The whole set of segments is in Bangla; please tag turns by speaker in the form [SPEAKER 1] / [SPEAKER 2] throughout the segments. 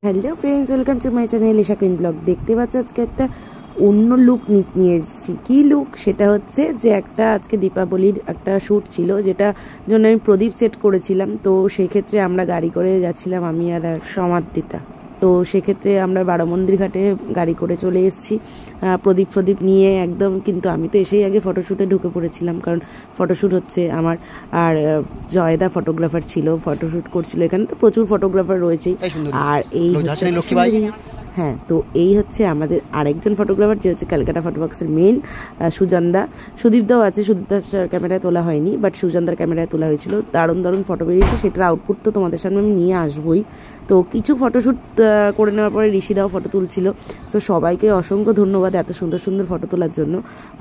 [SPEAKER 1] Hello friends, welcome to my channel Isha queen blog. দেখতে পাচ্ছ আজকে একটা অন্য লুক নিয়ে এসেছি। কী লুক? সেটা হচ্ছে যে আজকে দীপাবলির একটা শ্যুট ছিল, যেটা জন্য আমি প্রদীপ সেট করেছিলাম। তো সেক্ষেত্রে আমরা গাড়ি করে যাচ্ছিলাম, আমি আর সমাদৃতা। তো সেক্ষেত্রে আমরা বারোমন্দির ঘাটে গাড়ি করে চলে এসেছি প্রদীপ নিয়ে একদম। কিন্তু আমি তো এসেই আগে ফটোশ্যুটে ঢুকে পড়েছিলাম, কারণ ফটোশ্যুট হচ্ছে আমার। আর জয়দা ফটোগ্রাফার ছিল, ফটোশ্যুট করছিল। এখানে তো প্রচুর ফটোগ্রাফার রয়েছেই। আর এই হ্যাঁ, তো এই হচ্ছে আমাদের আরেকজন ফটোগ্রাফার, যে হচ্ছে ক্যালকাটা ফটোওয়ার্কসের মেন সুজনদা। সুদীপদাও আছে, সুদীপদার ক্যামেরায় তোলা হয়নি, বাট সুজনদার ক্যামেরায় তোলা হয়েছিল। দারুণ ফটো বেরিয়েছে, সেটার আউটপুট তো তোমাদের সামনে আমি নিয়ে আসবোই। তো কিছু ফটোশ্যুট করে নেওয়ার পরে ঋষিদাও ফটো তুলছিল। সো সবাইকে অসংখ্য ধন্যবাদ এত সুন্দর ফটো তোলার জন্য।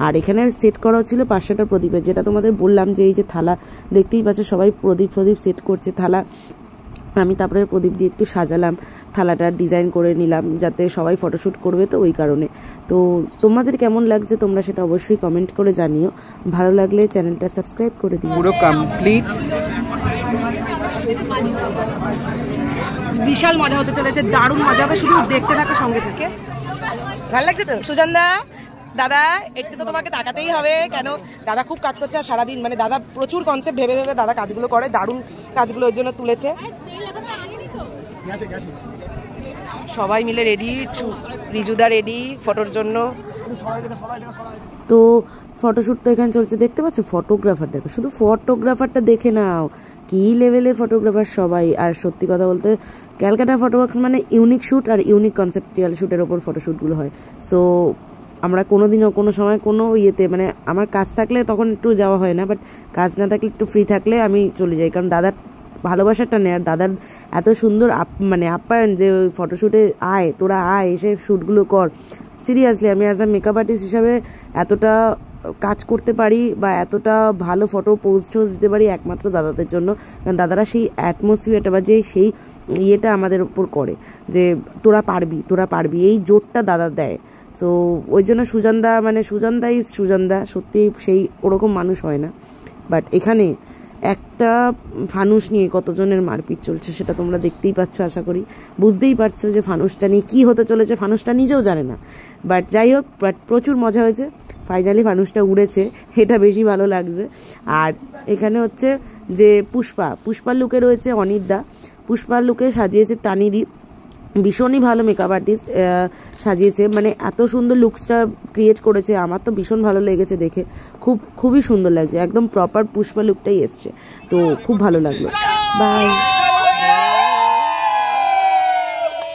[SPEAKER 1] আর এখানে সেট করা ছিল 500টা প্রদীপের, যেটা তোমাদের বললাম যে এই যে থালা দেখতেই পাচ্ছ, সবাই প্রদীপ সেট করছে থালা। আমি তারপরে প্রদীপ দিয়ে একটু সাজালাম, থালাটা ডিজাইন করে নিলাম, যাতে সবাই ফটোশ্যুট করবে, তো ওই কারণে। তো তোমাদের কেমন লাগছে তোমরা সেটা অবশ্যই কমেন্ট করে জানিও। ভালো লাগলে চ্যানেলটা সাবস্ক্রাইব করে দিও।
[SPEAKER 2] পুরো কমপ্লিট, বিশাল মজা হতে চলেছে, দারুণ মজা হবে, শুধু দেখতে থাকো সঙ্গে থেকে। ভালো লাগছে তো সুজনদা? দাদা একটু তো তোমাকে তাকাতেই হবে, কেন দাদা খুব কাজ করছে। আর সারাদিন মানে দাদা প্রচুর কনসেপ্ট ভেবে দাদা কাজগুলো করে, দারুণ কাজগুলো ওর জন্য তুলেছে। সবাই মিলে রেডি, রিজুদা রেডি ফটোর জন্য।
[SPEAKER 1] তো ফটোশ্যুট তো এখানে চলছে, দেখতে পাচ্ছ। ফটোগ্রাফার দেখো, শুধু ফটোগ্রাফারটা দেখে নাও, কি লেভেলের ফটোগ্রাফার সবাই। আর সত্যি কথা বলতে ক্যালকাটা ফটোওয়ার্কস মানে ইউনিক শ্যুট আর ইউনিক কনসেপ্টুয়াল শ্যুটের ওপর ফটোশ্যুটগুলো হয়। সো আমরা কোনোদিনও কোনো সময় কোনো ইয়েতে, মানে আমার কাজ থাকলে তখন একটু যাওয়া হয় না, বাট কাজ না থাকলে একটু ফ্রি থাকলে আমি চলে যাই, কারণ দাদার ভালোবাসাটা নেই। আর দাদার এত সুন্দর আপ্যায়ন যে ওই ফটোশ্যুটে তোরা এসে শ্যুটগুলো কর। সিরিয়াসলি আমি অ্যাজ আ মেকআপ আর্টিস্ট হিসাবে এতটা কাজ করতে পারি বা এতটা ভালো ফটো পোস্ট দিতে পারি একমাত্র দাদাদের জন্য। কারণ দাদারা সেই অ্যাটমসফিয়ারটা বা সেই ইয়েটা আমাদের উপর করে, যে তোরা পারবি, এই জোরটা দাদা দেয়। সো ওই জন্য সুজনদা ইজ সুজনদা, সত্যি সেই ওরকম মানুষ হয় না। বাট এখানে একটা ফানুস নিয়ে কতজনের মারপিট চলছে সেটা তোমরা দেখতেই পাচ্ছ, আশা করি বুঝতেই পারছো যে ফানুসটা নিয়ে কী হতে চলেছে। ফানুসটা নিজেও জানে না, বাট যাই হোক, বাট প্রচুর মজা হয়েছে। ফাইনালি ফানুসটা উড়েছে, এটা বেশি ভালো লাগছে। আর এখানে হচ্ছে যে পুষ্পার লুকে রয়েছে অনির্দা, পুষ্পার লুকে সাজিয়েছে তানিদি। ভীষণই ভালো মেকআপ আর্টিস্ট সাজিয়েছে, মানে এত সুন্দর লুকসটা ক্রিয়েট করেছে, আমার তো ভীষণ ভালো লেগেছে দেখে। খুবই সুন্দর লাগছে, একদম প্রপার পুষ্পা লুকটাই এসছে, তো খুব ভালো লাগলো। বাই।